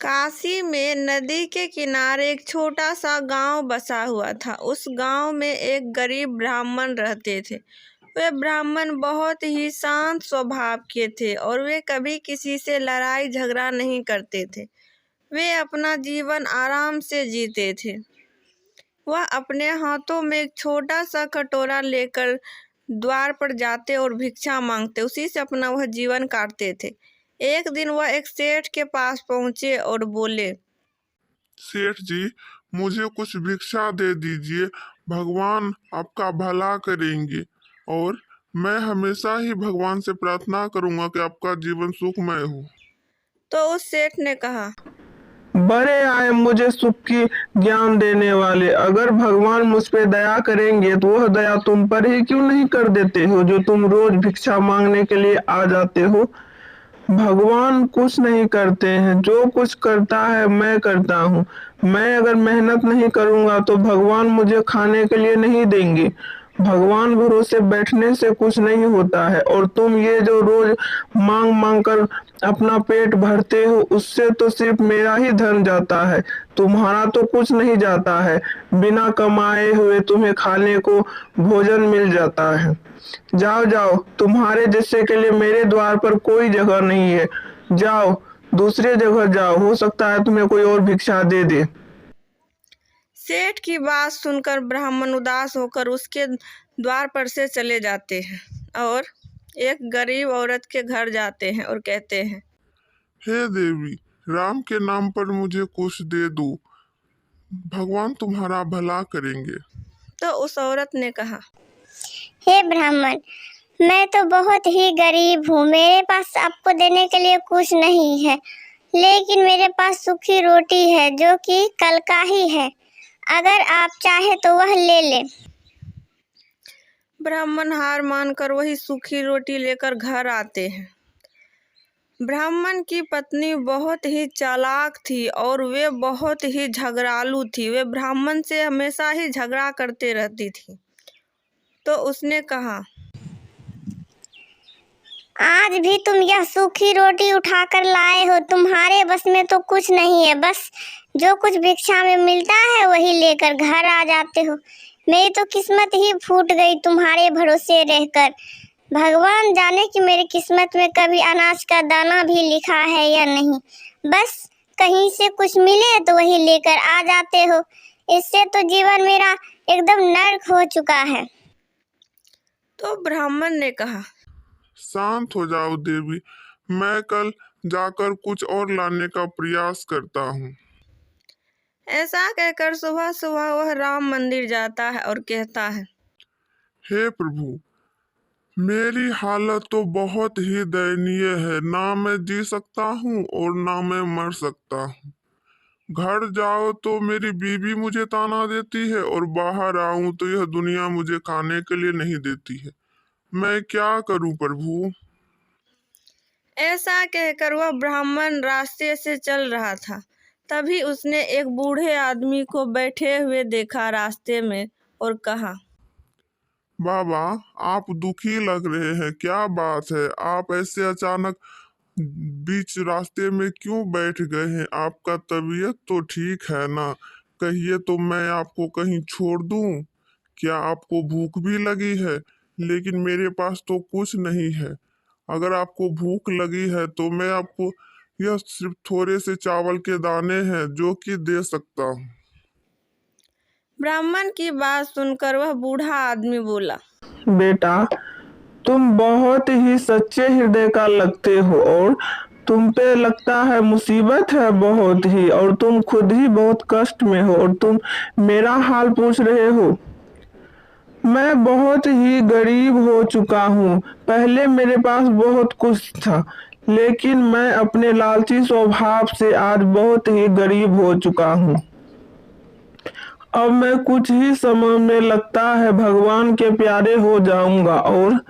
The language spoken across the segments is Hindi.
काशी में नदी के किनारे एक छोटा सा गांव बसा हुआ था। उस गांव में एक गरीब ब्राह्मण रहते थे। वे ब्राह्मण बहुत ही शांत स्वभाव के थे और वे कभी किसी से लड़ाई झगड़ा नहीं करते थे। वे अपना जीवन आराम से जीते थे। वह अपने हाथों में एक छोटा सा कटोरा लेकर द्वार पर जाते और भिक्षा मांगते, उसी से अपना वह जीवन काटते थे। एक दिन वह एक सेठ के पास पहुंचे और बोले, सेठ जी, मुझे कुछ भिक्षा दे दीजिए। भगवान आपका भला करेंगे और मैं हमेशा ही भगवान से प्रार्थना करूंगा कि आपका जीवन सुखमय हो। तो उस सेठ ने कहा, बड़े आए मुझे सुख की ज्ञान देने वाले, अगर भगवान मुझ पे दया करेंगे तो वह दया तुम पर ही क्यों नहीं कर देते हो, जो तुम रोज भिक्षा मांगने के लिए आ जाते हो। भगवान कुछ नहीं करते हैं, जो कुछ करता है मैं करता हूँ। मैं अगर मेहनत नहीं करूँगा तो भगवान मुझे खाने के लिए नहीं देंगे। भगवान भरोसे बैठने से कुछ नहीं होता है, और तुम ये जो रोज मांग मांग कर अपना पेट भरते हो, उससे तो सिर्फ मेरा ही धन जाता है, तुम्हारा तो कुछ नहीं जाता है। बिना कमाए हुए तुम्हें खाने को भोजन मिल जाता है। जाओ जाओ, तुम्हारे जैसे के लिए मेरे द्वार पर कोई जगह नहीं है। जाओ दूसरे जगह जाओ, हो सकता है तुम्हें कोई और भिक्षा दे दे। सेठ की बात सुनकर ब्राह्मण उदास होकर उसके द्वार पर से चले जाते हैं और एक गरीब औरत के घर जाते हैं और कहते हैं, हे देवी, राम के नाम पर मुझे कुछ दे दो, भगवान तुम्हारा भला करेंगे। तो उस औरत ने कहा, हे ब्राह्मण, मैं तो बहुत ही गरीब हूँ, मेरे पास आपको देने के लिए कुछ नहीं है, लेकिन मेरे पास सूखी रोटी है जो कि कल का ही है, अगर आप चाहे तो वह ले ले। ब्राह्मण हार मानकर वही सूखी रोटी लेकर घर आते हैं। ब्राह्मण की पत्नी बहुत ही चालाक थी और वे बहुत ही झगड़ालू थी। वे ब्राह्मण से हमेशा ही झगड़ा करते रहती थी। तो उसने कहा, आज भी तुम यह सूखी रोटी उठाकर लाए हो, तुम्हारे बस में तो कुछ नहीं है, बस जो कुछ भिक्षा में मिलता है वही लेकर घर आ जाते हो। मेरी तो किस्मत ही फूट गई तुम्हारे भरोसे रहकर। भगवान जाने कि मेरी किस्मत में कभी अनाज का दाना भी लिखा है या नहीं, बस कहीं से कुछ मिले तो वही लेकर आ जाते हो। इससे तो जीवन मेरा एकदम नर्क हो चुका है। तो ब्राह्मण ने कहा, शांत हो जाओ देवी, मैं कल जाकर कुछ और लाने का प्रयास करता हूँ। ऐसा कहकर सुबह सुबह वह राम मंदिर जाता है और कहता है, हे प्रभु, मेरी हालत तो बहुत ही दयनीय है, ना मैं जी सकता हूँ और ना मैं मर सकता हूँ। घर जाओ तो मेरी बीवी मुझे ताना देती है और बाहर आऊं तो यह दुनिया मुझे खाने के लिए नहीं देती है। मैं क्या करूं प्रभु। ऐसा कहकर वह ब्राह्मण रास्ते से चल रहा था। तभी उसने एक बूढ़े आदमी को बैठे हुए देखा रास्ते में और कहा, बाबा, आप दुखी लग रहे हैं, क्या बात है? आप ऐसे अचानक बीच रास्ते में क्यों बैठ गए हैं? आपका तबीयत तो ठीक है ना? कहिए तो मैं आपको कहीं छोड़ दूं? क्या आपको भूख भी लगी है? लेकिन मेरे पास तो कुछ नहीं है। अगर आपको भूख लगी है तो मैं आपको यह सिर्फ थोड़े से चावल के दाने हैं जो कि दे सकता हूँ। ब्राह्मण की बात सुनकर वह बूढ़ा आदमी बोला, बेटा, तुम बहुत ही सच्चे हृदय का लगते हो, और तुम पे लगता है मुसीबत है बहुत ही, और तुम खुद ही बहुत कष्ट में हो और तुम मेरा हाल पूछ रहे हो। मैं बहुत ही गरीब हो चुका हूँ। पहले मेरे पास बहुत कुछ था, लेकिन मैं अपने लालची स्वभाव से आज बहुत ही गरीब हो चुका हूँ। अब मैं कुछ ही समय में लगता है भगवान के प्यारे हो जाऊंगा, और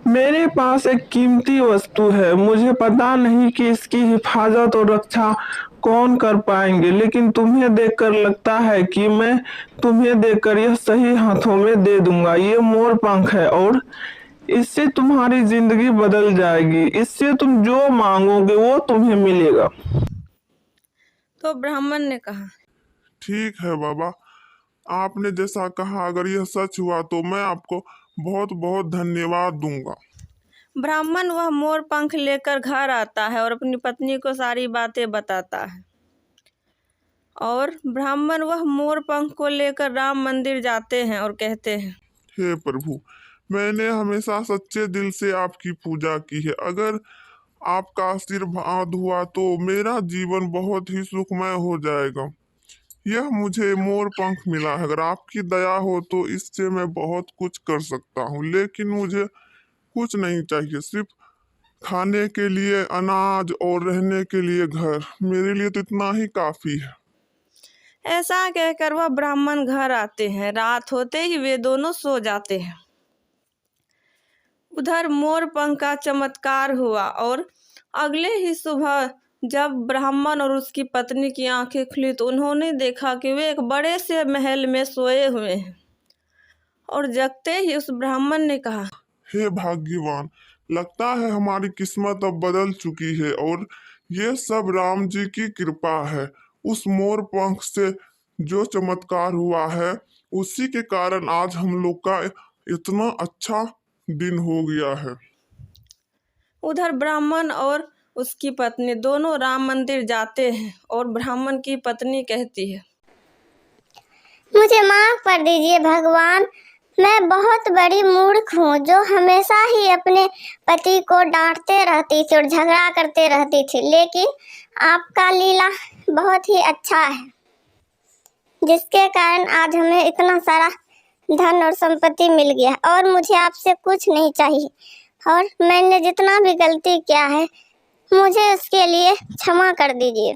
मेरे पास एक कीमती वस्तु है। मुझे पता नहीं कि इसकी हिफाजत और रक्षा कौन कर पाएंगे, लेकिन तुम्हें देखकर लगता है कि मैं तुम्हें देकर यह सही हाथों में दे दूंगा। ये मोर पंख है और इससे तुम्हारी जिंदगी बदल जाएगी। इससे तुम जो मांगोगे वो तुम्हें मिलेगा। तो ब्राह्मण ने कहा, ठीक है बाबा, आपने जैसा कहा अगर यह सच हुआ तो मैं आपको बहुत बहुत धन्यवाद दूंगा। ब्राह्मण वह मोर पंख लेकर घर आता है और अपनी पत्नी को सारी बातें बताता है। और ब्राह्मण वह मोर पंख को लेकर राम मंदिर जाते हैं और कहते हैं, हे प्रभु, मैंने हमेशा सच्चे दिल से आपकी पूजा की है। अगर आपका आशीर्वाद हुआ तो मेरा जीवन बहुत ही सुखमय हो जाएगा। यह मुझे मोर पंख मिला है, अगर आपकी दया हो तो इससे मैं बहुत कुछ कर सकता हूँ, लेकिन मुझे कुछ नहीं चाहिए, सिर्फ खाने के लिए अनाज और रहने के लिए घर, मेरे लिए तो इतना ही काफी है। ऐसा कहकर वह ब्राह्मण घर आते हैं। रात होते ही वे दोनों सो जाते हैं। उधर मोर पंख का चमत्कार हुआ और अगले ही सुबह जब ब्राह्मण और उसकी पत्नी की आंखें खुली तो उन्होंने देखा कि वे एक बड़े से महल में सोए हुए हैं। और जगते ही उस ब्राह्मण ने कहा, हे भाग्यवान, लगता है हमारी किस्मत अब बदल चुकी है और ये सब राम जी की कृपा है। उस मोर पंख से जो चमत्कार हुआ है उसी के कारण आज हम लोग का इतना अच्छा दिन हो गया है। उधर ब्राह्मण और उसकी पत्नी दोनों राम मंदिर जाते हैं और ब्राह्मण की पत्नी कहती है, मुझे माफ कर दीजिए भगवान, मैं बहुत बड़ी मूर्ख हूँ जो हमेशा ही अपने पति को डांटते रहती थी और झगड़ा करते रहती थी, लेकिन आपका लीला बहुत ही अच्छा है जिसके कारण आज हमें इतना सारा धन और संपत्ति मिल गया और मुझे आपसे कुछ नहीं चाहिए। और मैंने जितना भी गलती किया है मुझे उसके लिए क्षमा कर दीजिए।